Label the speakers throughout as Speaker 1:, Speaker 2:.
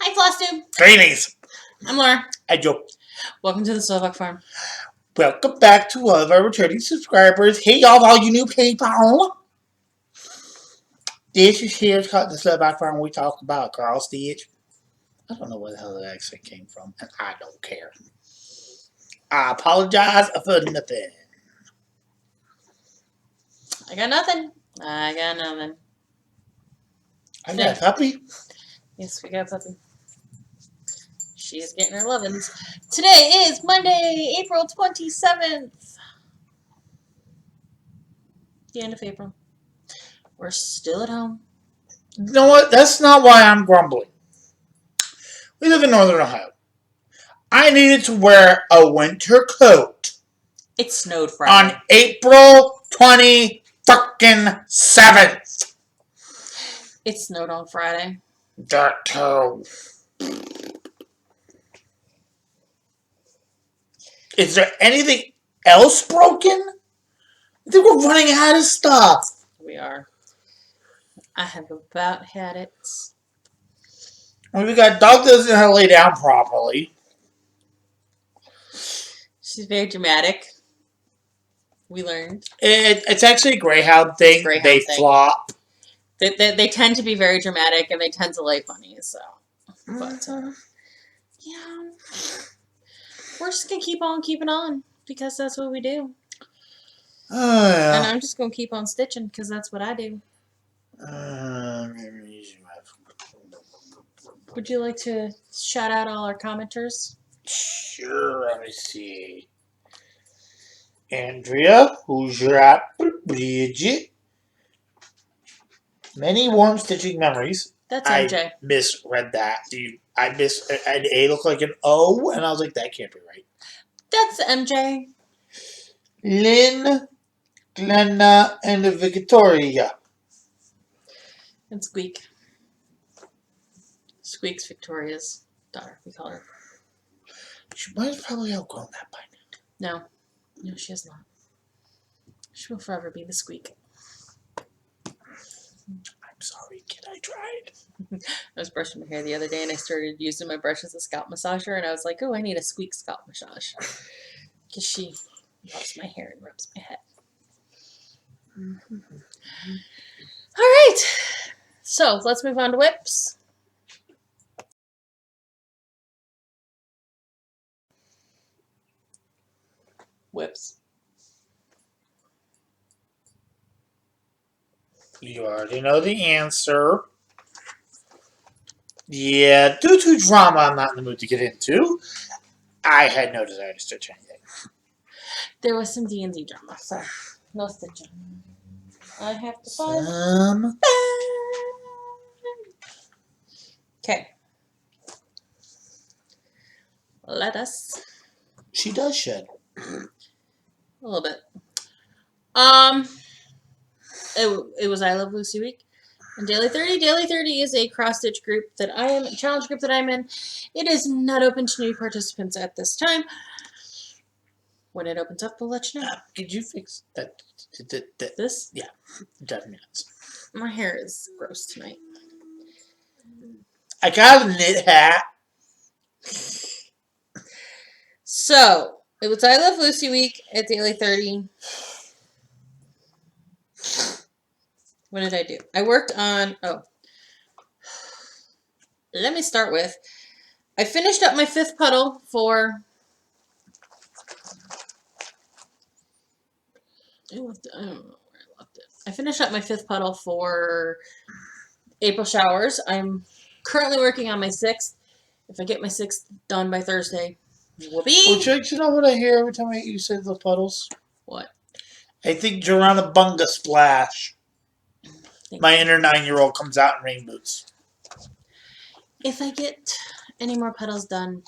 Speaker 1: Hi, Flosstube.
Speaker 2: Greetings.
Speaker 1: I'm Laura.
Speaker 2: Hi, Joe.
Speaker 1: Welcome to the Slovak Farm.
Speaker 2: Welcome back to all of our returning subscribers. Hey, y'all, all you new people. This is here the Slovak Farm. We talk about Carl Stitch. I don't know where the hell that accent came from, and I don't care. I apologize for nothing.
Speaker 1: I got nothing.
Speaker 2: I got a puppy.
Speaker 1: Yes, we got a puppy. She's getting her lovins. Today is Monday, April 27th. The end of April. We're still at home.
Speaker 2: You know what? That's not why I'm grumbling. We live in Northern Ohio. I needed to wear a winter coat.
Speaker 1: It snowed Friday.
Speaker 2: On April 27th.
Speaker 1: It snowed on Friday.
Speaker 2: That toe. Is there anything else broken? I think we're running out of stuff.
Speaker 1: We are. I have about had it.
Speaker 2: Well, we got dog doesn't know how to lay down properly.
Speaker 1: She's very dramatic. We learned.
Speaker 2: It's actually a greyhound thing. They flop.
Speaker 1: They tend to be very dramatic and they tend to lay funny. So, but yeah, we're just gonna keep on keeping on because that's what we do.
Speaker 2: Yeah.
Speaker 1: And I'm just gonna keep on stitching because that's what I do. Would you like to shout out all our commenters?
Speaker 2: Sure. Let me see. Andrea, who's your app? Bridget. Many warm stitching memories.
Speaker 1: That's MJ.
Speaker 2: I misread that. An A looked like an O, and I was like, that can't be right.
Speaker 1: That's MJ.
Speaker 2: Lynn, Glenna, and Victoria.
Speaker 1: And Squeak. Squeak's Victoria's daughter, we call her.
Speaker 2: She might have probably outgrown that by
Speaker 1: now. No, she has not. She will forever be the Squeak.
Speaker 2: I'm sorry, kid, I tried.
Speaker 1: I was brushing my hair the other day and I started using my brush as a scalp massager and I was like, oh, I need a Squeak scalp massage. Because she loves my hair and rubs my head. All right. So, let's move on to whips. Whips.
Speaker 2: You already know the answer. Yeah, due to drama I'm not in the mood to get into, I had no desire to stitch anything.
Speaker 1: There was some D&D drama, so no stitching. I have to find
Speaker 2: some.
Speaker 1: Okay. Let us.
Speaker 2: She does shed.
Speaker 1: A little bit. It was I Love Lucy Week. And Daily 30. Daily 30 is a cross-stitch group that I am, a challenge group that I'm in. It is not open to new participants at this time. When it opens up, we'll let you know.
Speaker 2: Did you fix that?
Speaker 1: This?
Speaker 2: Yeah. 10 minutes.
Speaker 1: My hair is gross tonight.
Speaker 2: I got a knit hat.
Speaker 1: So, it was I Love Lucy Week at Daily 30. What did I do? I worked on, let me start with, I finished up my 5th puddle for, I don't know where I left it. I finished up my 5th puddle for April showers. I'm currently working on my 6th. If I get my 6th done by Thursday, whoopee.
Speaker 2: Well, Jake, you know what I hear every time you say the puddles?
Speaker 1: What?
Speaker 2: I think Geronabunga Splash. My inner 9-year-old comes out in rain boots.
Speaker 1: If I get any more puddles done,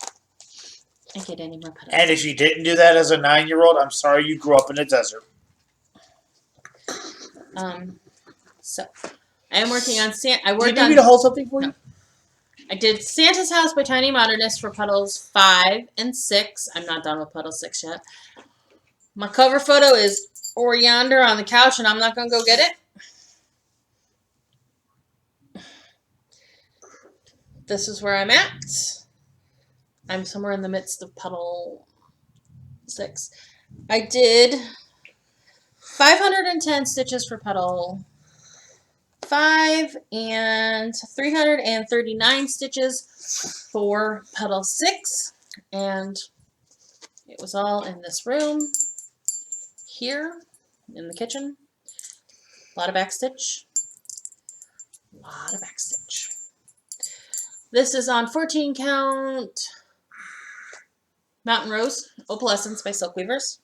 Speaker 1: I get any more puddles.
Speaker 2: And if you didn't do that as a 9-year-old, I'm sorry you grew up in a desert.
Speaker 1: So I am working on Santa. I worked on.
Speaker 2: Do you need me to hold something for you?
Speaker 1: No. I did Santa's House by Tiny Modernist for puddles 5 and 6. I'm not done with puddle 6 yet. My cover photo is over yonder on the couch, and I'm not gonna go get it. this is where I'm at. I'm somewhere in the midst of puddle 6. I did 510 stitches for puddle 5 and 339 stitches for puddle 6, and it was all in this room here in the kitchen. A lot of backstitch. A lot of backstitch. This is on 14 count Mountain Rose Opalescence by Silk Weavers.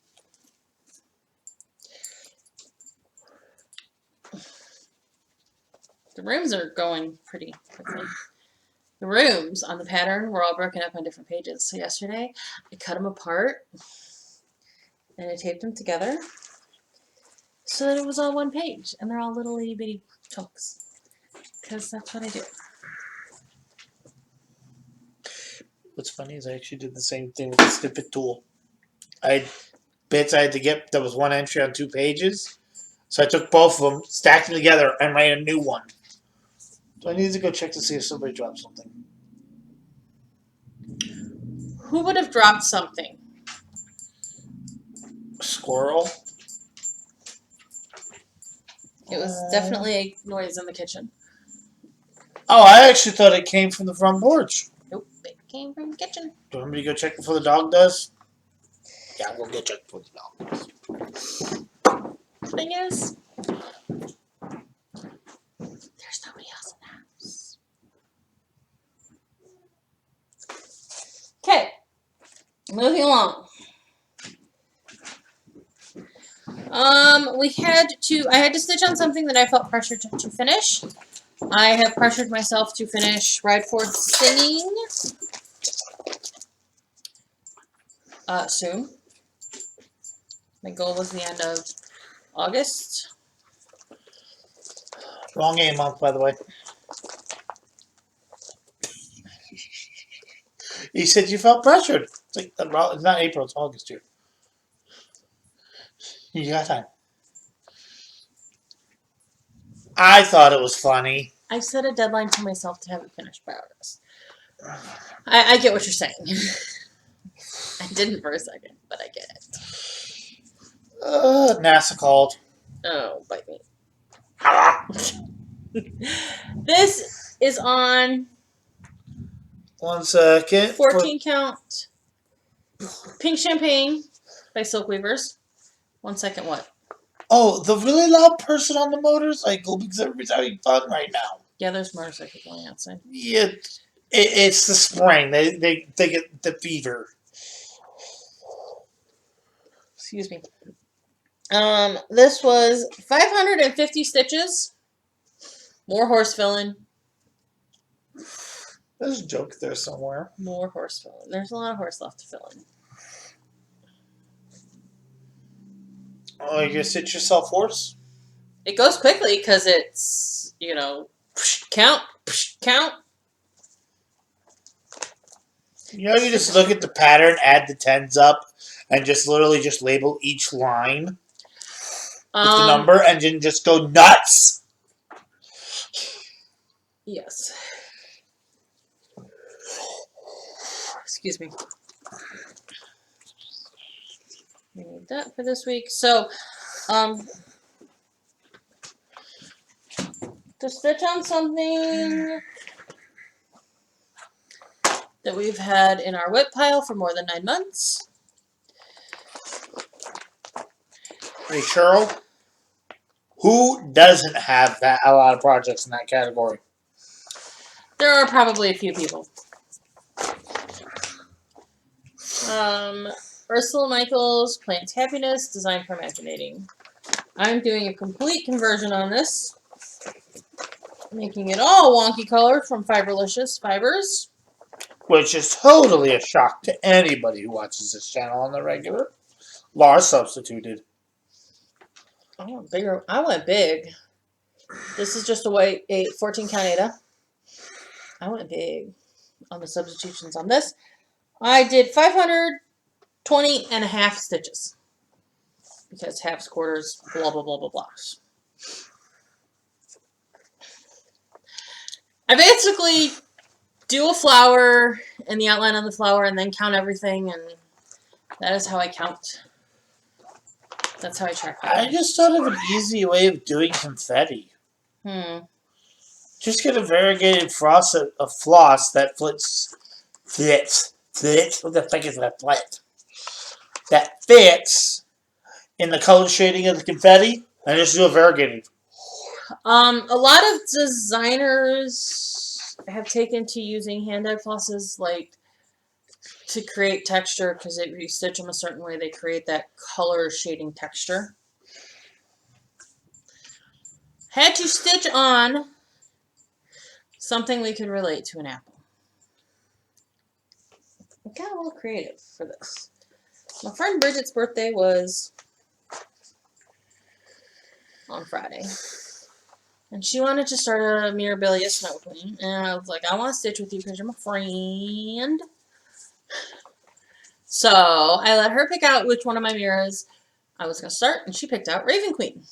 Speaker 1: The rooms are going pretty quickly. The rooms on the pattern were all broken up on different pages. So yesterday I cut them apart and I taped them together so that it was all one page, and they're all little itty bitty chunks, because that's what I do.
Speaker 2: What's funny is I actually did the same thing with the snippet tool. I had bits I had to get. There was one entry on 2 pages, so I took both of them, stacked them together, and made a new one. So I need to go check to see if somebody dropped something.
Speaker 1: Who would have dropped something?
Speaker 2: Squirrel.
Speaker 1: It was definitely a noise in the kitchen.
Speaker 2: Oh, I actually thought it came from the front porch.
Speaker 1: Nope, it came from the kitchen.
Speaker 2: Do you want me to go check before the dog does? Yeah, we'll go check before the dog does.
Speaker 1: Thing is, there's nobody else in the house. Okay, moving along. I had to stitch on something that I felt pressured to finish. I have pressured myself to finish Ride Forth Singing soon. My goal was the end of August.
Speaker 2: Wrong A month, by the way. You said you felt pressured. It's like it's not April, it's August here. You got time. I thought it was funny.
Speaker 1: I set a deadline to myself to have it finished by August. I get what you're saying. I didn't for a second, but I get it.
Speaker 2: NASA called.
Speaker 1: Oh, bite me. This is on
Speaker 2: 1 second.
Speaker 1: 14 count Pink Champagne by Silk Weavers. 1 second, what?
Speaker 2: Oh, the really loud person on the motorcycle because everybody's having fun right now.
Speaker 1: Yeah, there's motorcycles going outside.
Speaker 2: Yeah, it's the spring. They get the fever.
Speaker 1: Excuse me. This was 550 stitches. More horse filling.
Speaker 2: There's a joke there somewhere.
Speaker 1: More horse filling. There's a lot of horse left to fill in.
Speaker 2: Oh, you gonna stitch yourself horse?
Speaker 1: It goes quickly because it's, count.
Speaker 2: You just look at the pattern, add the 10s up, and just literally just label each line with the number, and then just go nuts.
Speaker 1: Yes. Excuse me. We need that for this week. So, to stitch on something that we've had in our whip pile for more than 9 months.
Speaker 2: Hey, Cheryl, who doesn't have a lot of projects in that category?
Speaker 1: There are probably a few people. Ursula Michaels, Plant Happiness, Design for Imaginating. I'm doing a complete conversion on this. Making it all wonky colored from Fiberlicious Fibers.
Speaker 2: Which is totally a shock to anybody who watches this channel on the regular. Lars substituted.
Speaker 1: I went bigger. I went big. This is just a 14 count Ada. I went big on the substitutions on this. I did 520 and a half stitches. Because halves, quarters, blah, blah, blah, blah, blah. I basically do a flower and the outline of the flower and then count everything, and that is how I count. That's how I track that.
Speaker 2: I just thought of an easy way of doing confetti. Just get a variegated floss that flits. What the fuck is that flit? That fits in the color shading of the confetti, and just do a variegated.
Speaker 1: A lot of designers have taken to using hand-dyed flosses, like, to create texture, because if you stitch them a certain way, they create that color shading texture. Had to stitch on something we could relate to an apple. I got a little creative for this. My friend Bridget's birthday was on Friday. And she wanted to start a Mirabilia Snow Queen. And I was like, I want to stitch with you because you're my friend. So I let her pick out which one of my mirrors I was going to start. And she picked out Raven Queen.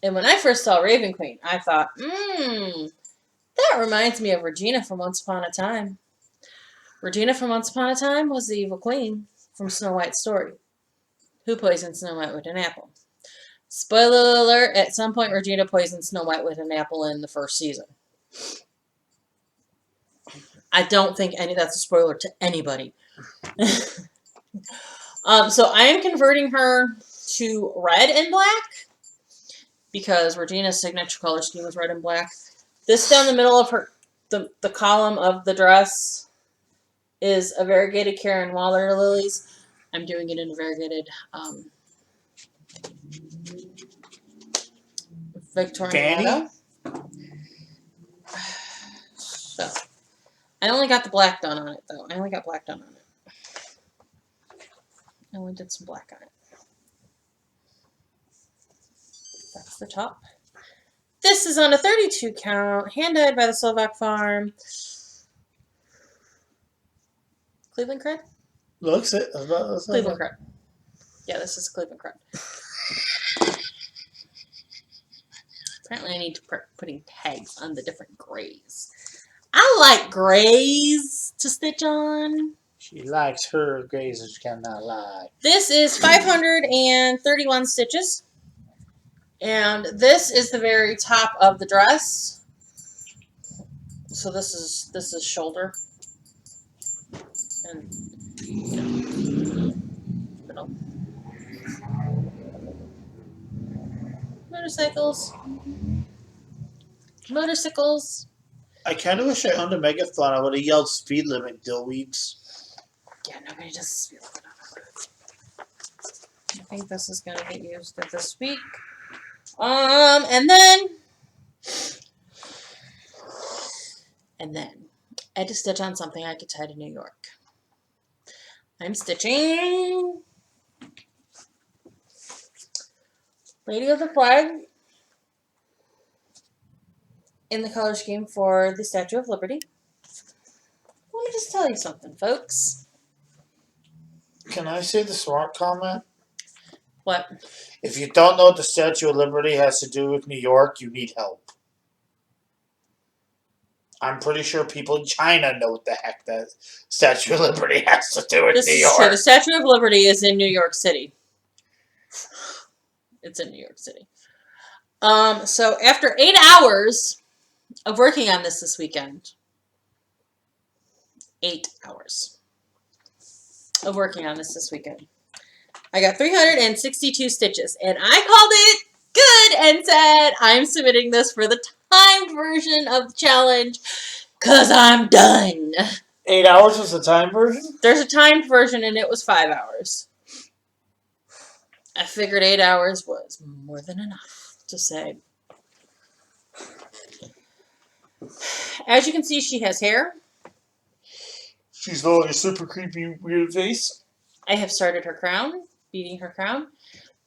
Speaker 1: And when I first saw Raven Queen, I thought, that reminds me of Regina from Once Upon a Time. Regina from Once Upon a Time was the evil queen from Snow White's story, who poisoned Snow White with an apple. Spoiler alert, at some point Regina poisoned Snow White with an apple in the first season. I don't think that's a spoiler to anybody. So I am converting her to red and black because Regina's signature color scheme was red and black. This down the middle of her, the column of the dress is a variegated Karen Waller lilies. I'm doing it in a variegated Victorian. So I only got the black done on it though. I only got black done on it. I only did some black on it. That's the top. This is on a 32 count, hand-dyed by the Slovak farm. Cleveland Cred?
Speaker 2: Looks it.
Speaker 1: Cleveland Cred. Yeah, this is Cleveland Cred. Apparently I need to start putting tags on the different grays. I like grays to stitch on.
Speaker 2: She likes her grays, she cannot lie.
Speaker 1: This is 531 stitches. And this is the very top of the dress. So this is shoulder. And middle. Motorcycles.
Speaker 2: I kind of wish I owned a Megathon. I would have yelled speed limit, dillweeds.
Speaker 1: Yeah, nobody does speed limit on it. I think this is going to get used this week. And then I had to stitch on something I could tie to New York. I'm stitching Lady of the Flag in the color scheme for the Statue of Liberty. Let me just tell you something, folks.
Speaker 2: Can I say the smart comment?
Speaker 1: What?
Speaker 2: If you don't know what the Statue of Liberty has to do with New York, you need help. I'm pretty sure people in China know what the heck the Statue of Liberty has to do with New York.
Speaker 1: True. The Statue of Liberty is in New York City. It's in New York City. So after 8 hours of working on this weekend, 8 hours of working on this weekend, I got 362 stitches, and I called it good and said, I'm submitting this for the timed version of the challenge because I'm done.
Speaker 2: 8 hours was the timed version?
Speaker 1: There's a timed version, and it was 5 hours. I figured 8 hours was more than enough to say. As you can see, she has hair.
Speaker 2: She's got a super creepy, weird face.
Speaker 1: I have started her crown, beating her crown.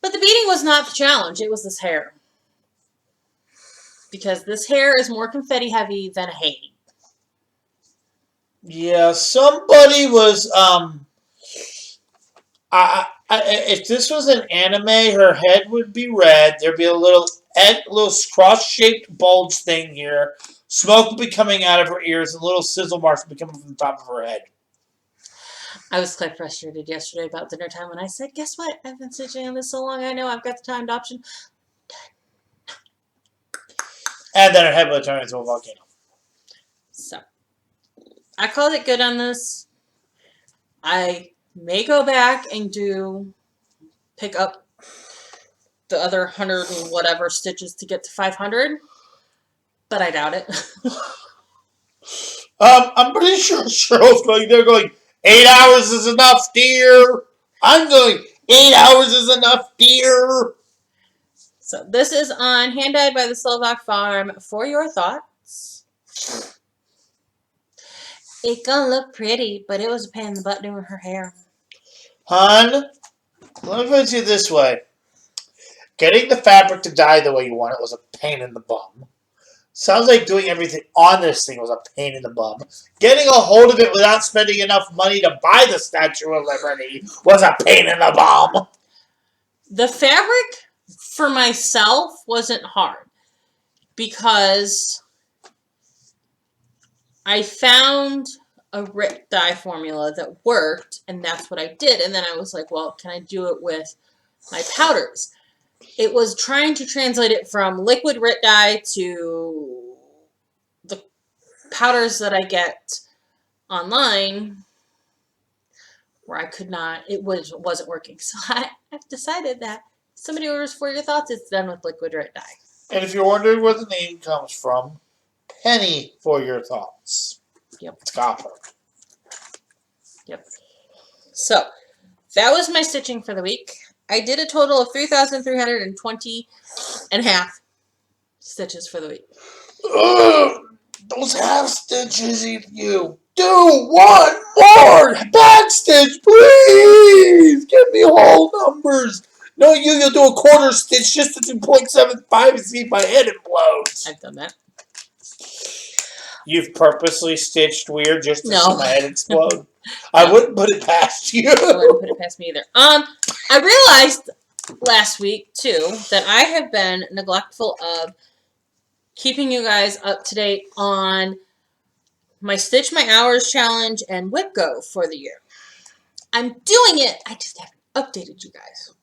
Speaker 1: But the beating was not the challenge. It was this hair. Because this hair is more confetti heavy than a hay.
Speaker 2: Yeah, somebody was, if this was an anime, her head would be red. There'd be a little little cross-shaped bulge thing here. Smoke will be coming out of her ears, and little sizzle marks will be coming from the top of her head.
Speaker 1: I was quite frustrated yesterday about dinner time when I said, guess what? I've been stitching on this so long, I know I've got the timed option.
Speaker 2: And then her head will turn into a volcano.
Speaker 1: So, I called it good on this. I may go back and pick up the other 100 and whatever stitches to get to 500, but I doubt it.
Speaker 2: I'm pretty sure Cheryl's going, 8 hours is enough, dear. I'm going, 8 hours is enough, dear.
Speaker 1: So this is on Hand Dyed by the Slovak Farm for your thoughts. It gonna look pretty, but it was a pain in the butt doing her hair.
Speaker 2: Hon, let me put it to you this way. Getting the fabric to dye the way you want it was a pain in the bum. Sounds like doing everything on this thing was a pain in the bum. Getting a hold of it without spending enough money to buy the Statue of Liberty was a pain in the bum.
Speaker 1: The fabric for myself wasn't hard because I found a Rit dye formula that worked, and that's what I did. And then I was like, well, can I do it with my powders? It was trying to translate it from liquid Rit dye to the powders that I get online, where I could not, wasn't working. So I've decided that if somebody orders For Your Thoughts, it's done with liquid Rit dye.
Speaker 2: And if you're wondering where the name comes from, penny for your thoughts.
Speaker 1: Yep.
Speaker 2: It's copper.
Speaker 1: Yep. So that was my stitching for the week. I did a total of 3,320 and a half stitches for the week.
Speaker 2: Ugh, those half stitches, you. Do one more back stitch, please. Give me whole numbers. No, you'll do a quarter stitch just to do 0.75 and see if my head implodes.
Speaker 1: I've done that.
Speaker 2: You've purposely stitched weird just to
Speaker 1: No.
Speaker 2: see my head explode? I wouldn't put it past you.
Speaker 1: I wouldn't put it past me either. I realized last week, too, that I have been neglectful of keeping you guys up to date on my Stitch My Hours challenge and Whip Go for the year. I'm doing it. I just haven't updated you guys.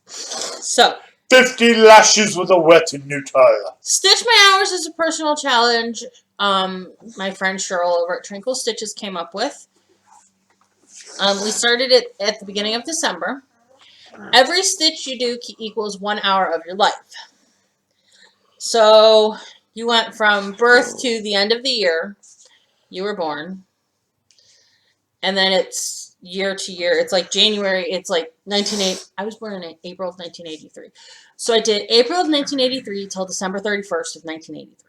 Speaker 1: So,
Speaker 2: 50 lashes with a wet and new tire.
Speaker 1: Stitch My Hours is a personal challenge my friend Cheryl over at Trinkle Stitches came up with. We started it at the beginning of December. Every stitch you do equals 1 hour of your life. So you went from birth to the end of the year you were born. And then it's year to year. It's like January. It's like 1980. I was born in April of 1983. So I did April of 1983 till December 31st of 1983.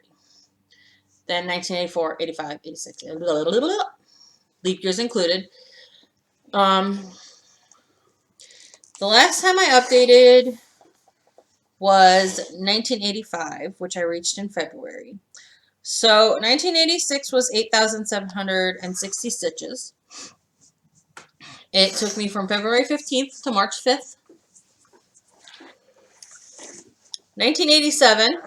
Speaker 1: Then 1984, 85, 86. Blah, blah, blah, blah. Leap years included. The last time I updated was 1985, which I reached in February. So 1986 was 8,760 stitches. It took me from February 15th to March 5th. 1987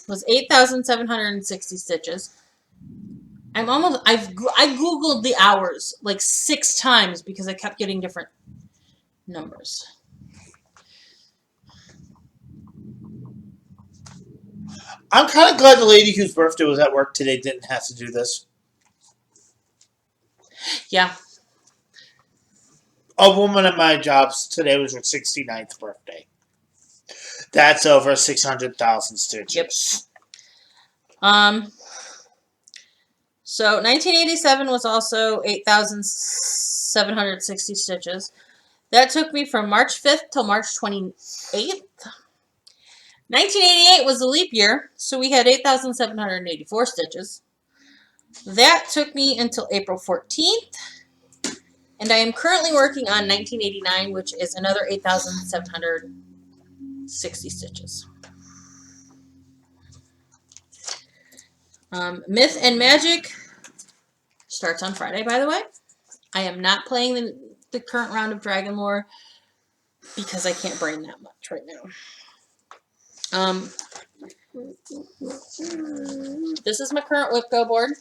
Speaker 1: was 8,760 stitches. I Googled the hours like 6 times because I kept getting different numbers.
Speaker 2: I'm kind of glad the lady whose birthday was at work today didn't have to do this.
Speaker 1: Yeah.
Speaker 2: A woman at my job today was her 69th birthday. That's over 600,000 stitches.
Speaker 1: Yep. So 1987 was also 8,760 stitches. That took me from March 5th till March 28th. 1988 was a leap year, so we had 8,784 stitches. That took me until April 14th. And I am currently working on 1989, which is another 8,760 stitches. Myth and Magic starts on Friday, by the way. I am not playing the current round of Dragon Lore because I can't brain that much right now. This is my current Whipco board.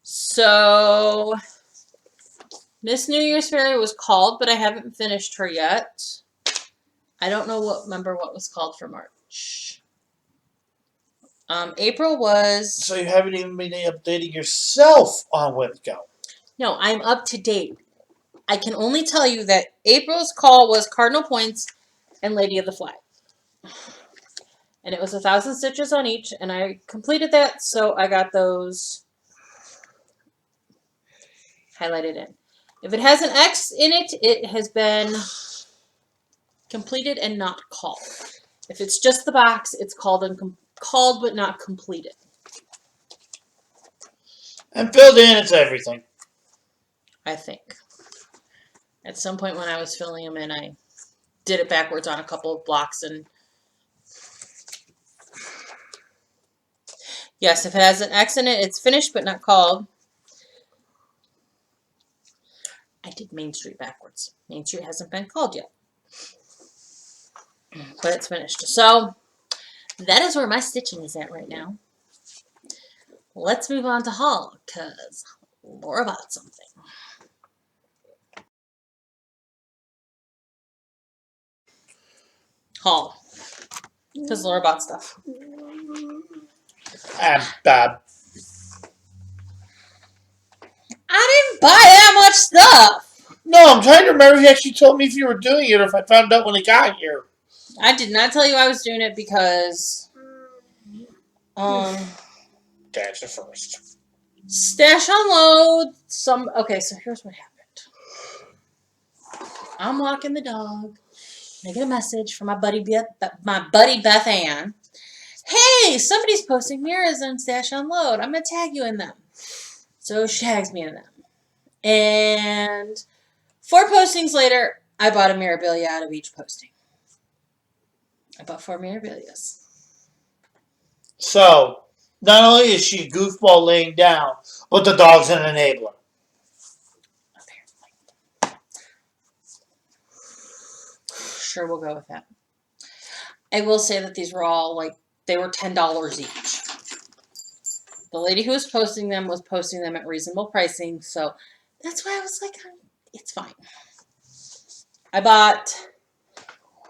Speaker 1: So Miss New Year's Fairy was called, but I haven't finished her yet. I don't remember what was called for March. April was...
Speaker 2: So you haven't even been updating yourself on Whipco.
Speaker 1: No, I'm up to date. I can only tell you that April's call was Cardinal Points and Lady of the Flag. And it was 1,000 stitches on each, and I completed that, so I got those highlighted in. If it has an X in it, it has been completed and not called. If it's just the box, it's called but not completed.
Speaker 2: And filled in, it's everything.
Speaker 1: I think. At some point when I was filling them in, I did it backwards on a couple of blocks, and yes, if it has an X in it, it's finished but not called. I did Main Street backwards. Main Street hasn't been called yet. But it's finished. So, that is where my stitching is at right now. Let's move on to haul, because Laura bought something. Haul. Because Laura bought stuff. I didn't buy that much stuff.
Speaker 2: No, I'm trying to remember if you actually told me if you were doing it or if I found out when it got here.
Speaker 1: I did not tell you I was doing it because
Speaker 2: That's it first.
Speaker 1: Stash Unload okay, so here's what happened. I'm walking the dog. I get a message from my buddy Beth Ann. Hey, somebody's posting mirrors on Stash Unload. I'm gonna tag you in them. So she tags me in them. And 4 postings later, I bought a Mirabilia out of each posting. I bought 4 Mirabilias.
Speaker 2: So, not only is she a goofball laying down, but the dog's an enabler.
Speaker 1: Apparently. Sure, we'll go with that. I will say that these were all, they were $10 each. The lady who was posting them at reasonable pricing, so that's why I was like, it's fine. I bought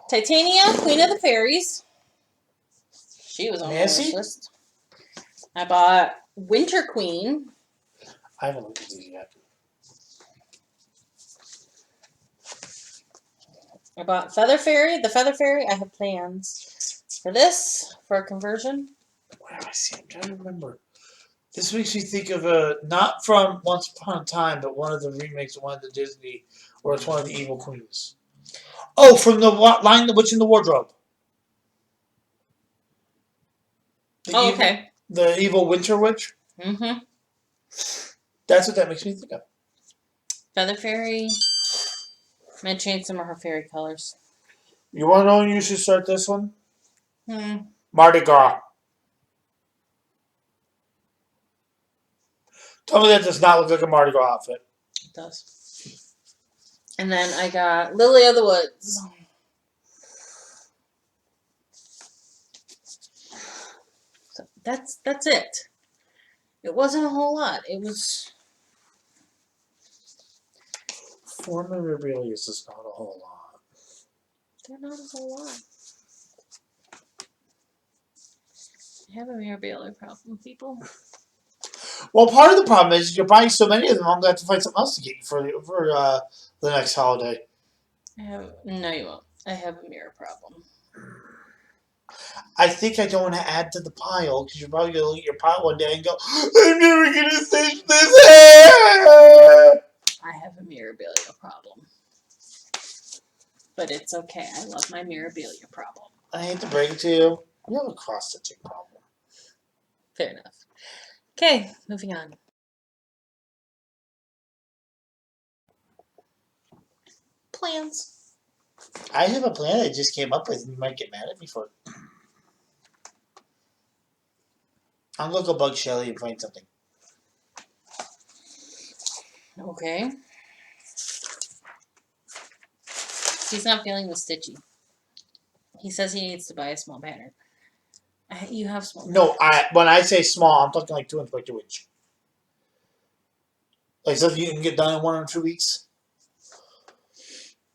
Speaker 1: Titania, Queen of the Fairies. She was on my wish list. I bought Winter Queen.
Speaker 2: I haven't looked at these yet.
Speaker 1: I bought Feather Fairy. The Feather Fairy, I have plans for this, for a conversion.
Speaker 2: Where do I see it? I'm trying to remember. This makes me think of not from Once Upon a Time, but one of the remakes of one of the Disney, where it's one of the evil queens. Oh, from the line The Witch in the Wardrobe.
Speaker 1: Okay.
Speaker 2: The evil Winter Witch?
Speaker 1: Mm-hmm.
Speaker 2: That's what that makes me think of.
Speaker 1: Feather Fairy. I'm going to change some of her fairy colors.
Speaker 2: You want to know when you should start this one? Mardi Gras. Tell me that does not look like a Mardi Gras outfit.
Speaker 1: It does. And then I got Lily of the Woods. So that's it. It wasn't a whole lot. It was...
Speaker 2: 4 Mirabilias is not a whole lot.
Speaker 1: They're not a whole lot. I have a Mirabilia problem, people.
Speaker 2: Well, part of the problem is you're buying so many of them, I'm going to have to find something else to get you for the next holiday.
Speaker 1: No, you won't. I have a mirror problem.
Speaker 2: I think I don't want to add to the pile because you're probably going to look at your pile one day and go, I'm never going to stitch this hair.
Speaker 1: I have a Mirabilia problem. But it's okay. I love my Mirabilia problem.
Speaker 2: I hate to break it to you. You have a cross-stitching problem.
Speaker 1: Fair enough. Okay, moving on. Plans.
Speaker 2: I have a plan I just came up with and you might get mad at me for it. I'm going to go bug Shelly and find something.
Speaker 1: Okay. He's not feeling the stitchy. He says he needs to buy a small pattern. You have small.
Speaker 2: No, when I say small, I'm talking like 2 inch by 2 inch. Like something you can get done in 1 or 2 weeks.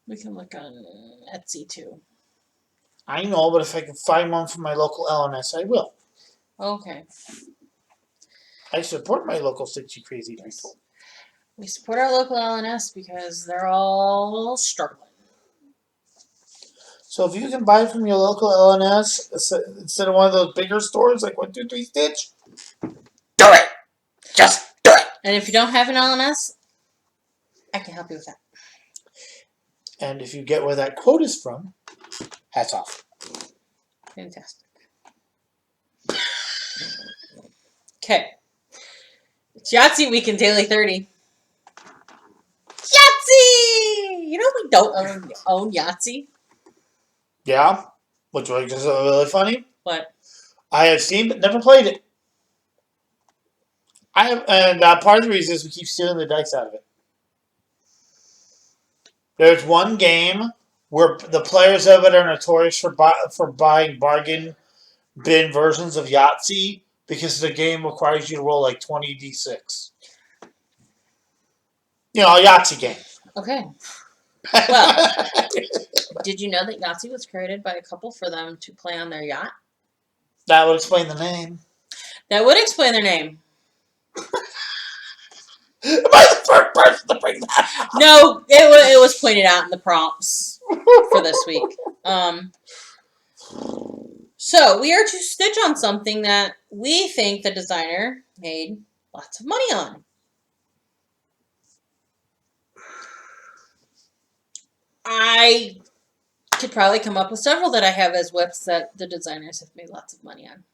Speaker 1: We can look on Etsy too.
Speaker 2: I know, but if I can find one from my local LNS, I will.
Speaker 1: Okay.
Speaker 2: I support my local stitchy crazy
Speaker 1: Yes.
Speaker 2: people.
Speaker 1: We support our local LNS because they're all struggling.
Speaker 2: So if you can buy from your local LNS instead of one of those bigger stores like 123 Stitch, do it. Just do it.
Speaker 1: And if you don't have an LNS, I can help you with that.
Speaker 2: And if you get where that quote is from, hats off.
Speaker 1: Fantastic. Okay. It's Yahtzee week in Daily 30. Yahtzee! You know we don't own Yahtzee?
Speaker 2: Yeah? Which was just really funny.
Speaker 1: What?
Speaker 2: I have seen but never played it. And part of the reason is we keep stealing the dice out of it. There's one game where the players of it are notorious for buying bargain bin versions of Yahtzee because the game requires you to roll like 20d6. You know, a Yahtzee game.
Speaker 1: Okay. Well, did you know that Yahtzee was created by a couple for them to play on their yacht?
Speaker 2: That would explain the name.
Speaker 1: That would explain their name.
Speaker 2: Am I the first person to bring that up?
Speaker 1: No, it was pointed out in the prompts for this week. So we are to stitch on something that we think the designer made lots of money on. I could probably come up with several that I have as whips that the designers have made lots of money on.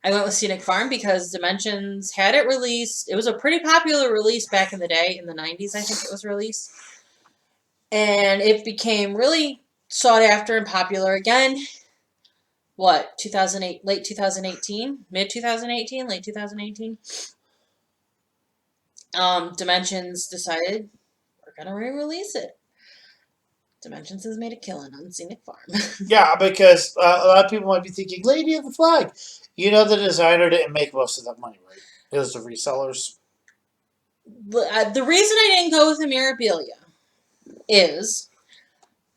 Speaker 1: I went with Scenic Farm because Dimensions had it released. It was a pretty popular release back in the day. In the 90s, I think it was released. And it became really sought after and popular again. What, 2008, late 2018? Mid 2018? Late 2018? Dimensions decided we're going to re-release it. Dimensions has made a killing on Scenic Farm.
Speaker 2: Yeah, because a lot of people might be thinking, Lady of the Flag. You know the designer didn't make most of that money, right? It was the resellers.
Speaker 1: The reason I didn't go with the Mirabilia is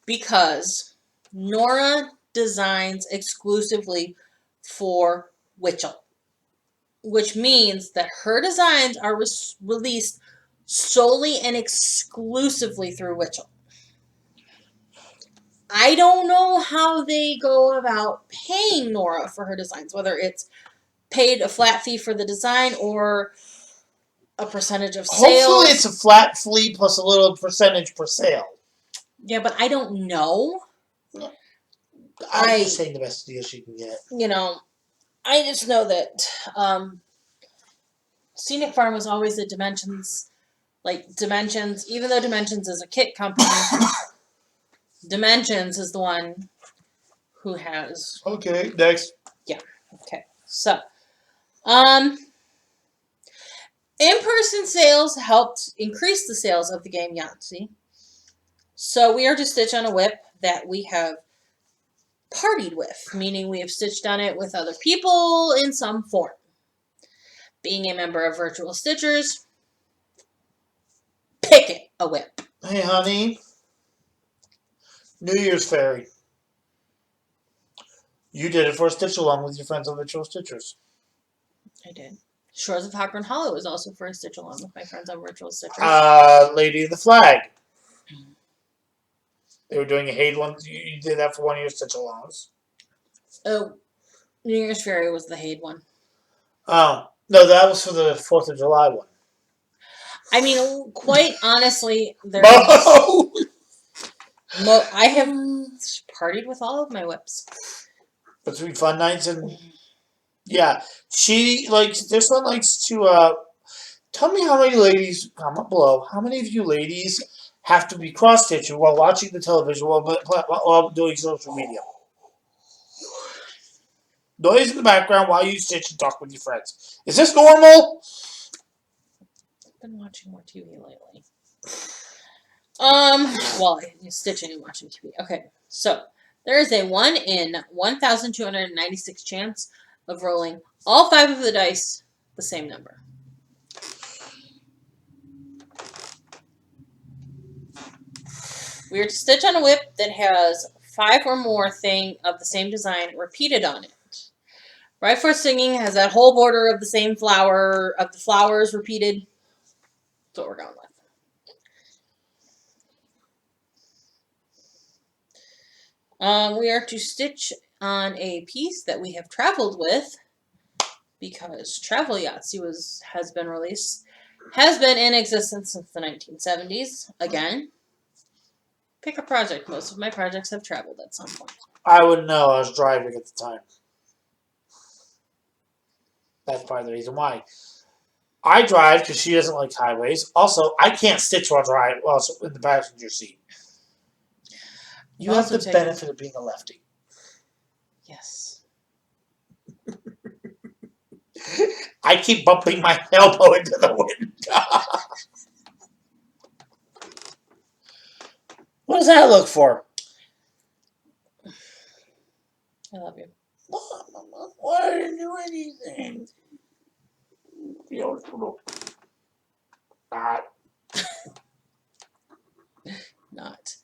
Speaker 1: because Nora designs exclusively for Witchell, which means that her designs are released solely and exclusively through Witchell. I don't know how they go about paying Nora for her designs, whether it's paid a flat fee for the design or a percentage of sales.
Speaker 2: Hopefully it's a flat fee plus a little percentage per sale.
Speaker 1: Yeah, but I don't know.
Speaker 2: I'm just saying the best deal she can get.
Speaker 1: You know, I just know that Scenic Farm was always the Dimensions, even though Dimensions is a kit company, Dimensions is the one who has...
Speaker 2: Okay, next.
Speaker 1: Yeah, okay. So, in-person sales helped increase the sales of the game Yahtzee. So we are to stitch on a whip that we have partied with, meaning we have stitched on it with other people in some form. Being a member of Virtual Stitchers, pick it a whip.
Speaker 2: Hey, honey. New Year's Fairy. You did it for a stitch along with your friends on Virtual Stitchers.
Speaker 1: I did. Shores of Hawkern Hollow is also for a stitch along with my friends on Virtual Stitchers.
Speaker 2: Lady of the Flag. They were doing a Haid one. You did that for one of your stitch alongs.
Speaker 1: Oh, New Year's Fairy was the Haid one.
Speaker 2: Oh, no, that was for the 4th of July one.
Speaker 1: I mean, quite honestly, I have partied with all of my whips.
Speaker 2: Between fun nights and... Yeah, this one likes to, tell me how many ladies, comment below, how many of you ladies have to be cross-stitching while watching the television while doing social media? Noise in the background while you stitch and talk with your friends. Is this normal?
Speaker 1: I've been watching more TV lately. Well, you're stitching and watching TV. Okay, so there is a 1 in 1,296 chance of rolling all 5 of the dice the same number. We are to stitch on a whip that has 5 or more thing of the same design repeated on it. Right for singing has that whole border of the same flower, of the flowers repeated. That's what we're going with. We are to stitch on a piece that we have traveled with because Travel Yahtzee has been released, has been in existence since the 1970s. Again, pick a project. Most of my projects have traveled at some point.
Speaker 2: I wouldn't know. I was driving at the time. That's part of the reason why. I drive because she doesn't like highways. Also, I can't stitch while driving. Well, in the passenger seat. You have the benefit of being a lefty.
Speaker 1: Yes.
Speaker 2: I keep bumping my elbow into the window. What does that look for?
Speaker 1: I love you.
Speaker 2: Why didn't do anything? You know,
Speaker 1: Not.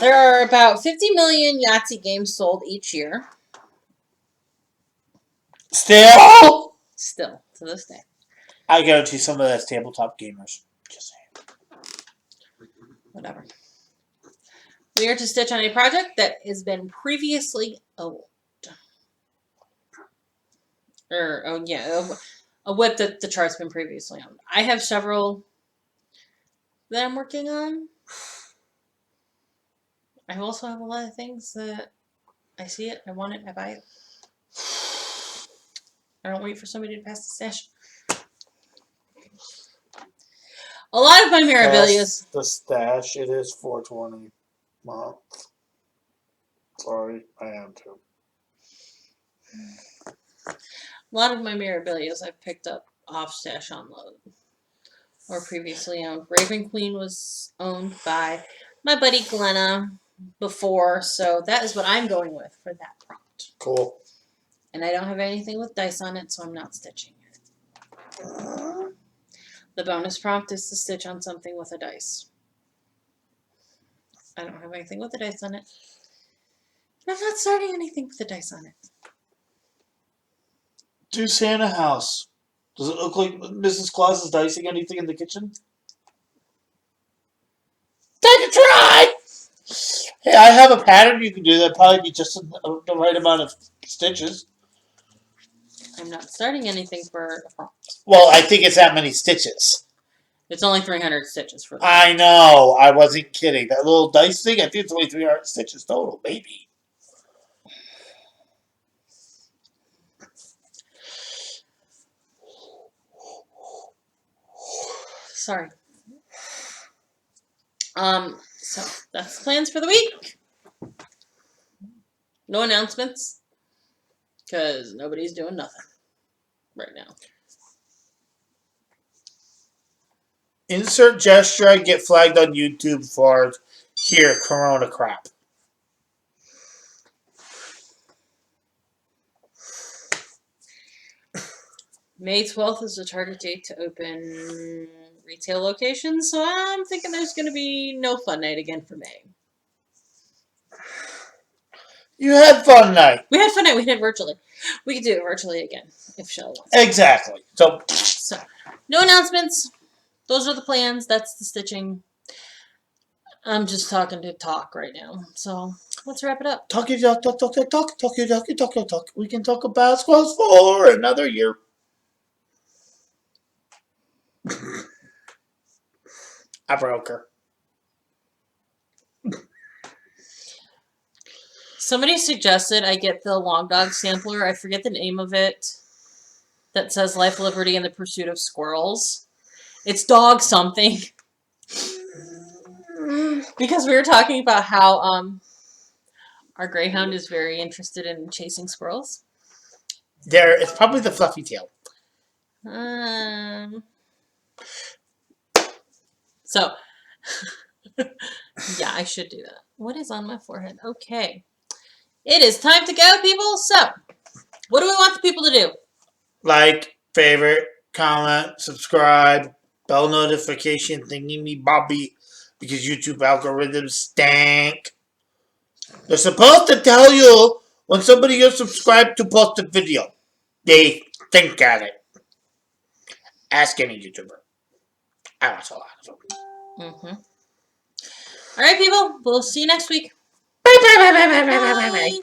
Speaker 1: There are about 50 million Yahtzee games sold each year.
Speaker 2: Still,
Speaker 1: to this day.
Speaker 2: I guarantee some of that's tabletop gamers. Just saying.
Speaker 1: Whatever. We are to stitch on a project that has been previously owned. A whip that the chart's been previously owned. I have several that I'm working on. I also have a lot of things that I see it, I want it, I buy it. I don't wait for somebody to pass the stash. A lot of my memorabilia.
Speaker 2: The stash, it is $4.20 a month. Sorry, I am too.
Speaker 1: A lot of my memorabilia I've picked up off stash on load or previously owned. Raven Queen was owned by my buddy Glenna before, so that is what I'm going with for that prompt.
Speaker 2: Cool.
Speaker 1: And I don't have anything with dice on it, so I'm not stitching it. The bonus prompt is to stitch on something with a dice. I don't have anything with a dice on it. And I'm not starting anything with a dice on it.
Speaker 2: Do Santa House. Does it look like Mrs. Claus is dicing anything in the kitchen? Take a try! Hey, I have a pattern you can do that probably be just the right amount of stitches.
Speaker 1: I'm not starting anything for a prompt.
Speaker 2: Well, I think it's that many stitches.
Speaker 1: It's only 300 stitches for that.
Speaker 2: I know. I wasn't kidding. That little dice thing, I think it's only 300 stitches total, maybe.
Speaker 1: Sorry. So that's the plans for the week. No announcements. Because nobody's doing nothing right now.
Speaker 2: Insert gesture I get flagged on YouTube for here, Corona crap.
Speaker 1: May 12th is the target date to open retail locations, so I'm thinking there's going to be no fun night again for May.
Speaker 2: You had fun night.
Speaker 1: We had fun night. We did it virtually. We could do it virtually again if Shell wants.
Speaker 2: Exactly. So,
Speaker 1: no announcements. Those are the plans. That's the stitching. I'm just talking to talk right now. So let's wrap it up.
Speaker 2: Talk. We can talk about Squirrels for another year. I broke her.
Speaker 1: Somebody suggested I get the Long Dog sampler. I forget the name of it. That says Life, Liberty, and the Pursuit of Squirrels. It's dog something. Because we were talking about how our greyhound is very interested in chasing squirrels.
Speaker 2: It's probably the fluffy tail.
Speaker 1: So, Yeah, I should do that. What is on my forehead? Okay. It is time to go, people. So, what do we want the people to do?
Speaker 2: Like, favorite, comment, subscribe, bell notification thingy me bobby, because YouTube algorithms stank. They're supposed to tell you when somebody is subscribed to post a video. They think at it. Ask any YouTuber. I watch a lot of them.
Speaker 1: Mm-hmm. All right, people. We'll see you next week.
Speaker 2: Bye, bye, bye, bye, bye, bye, bye, bye.
Speaker 1: Bye.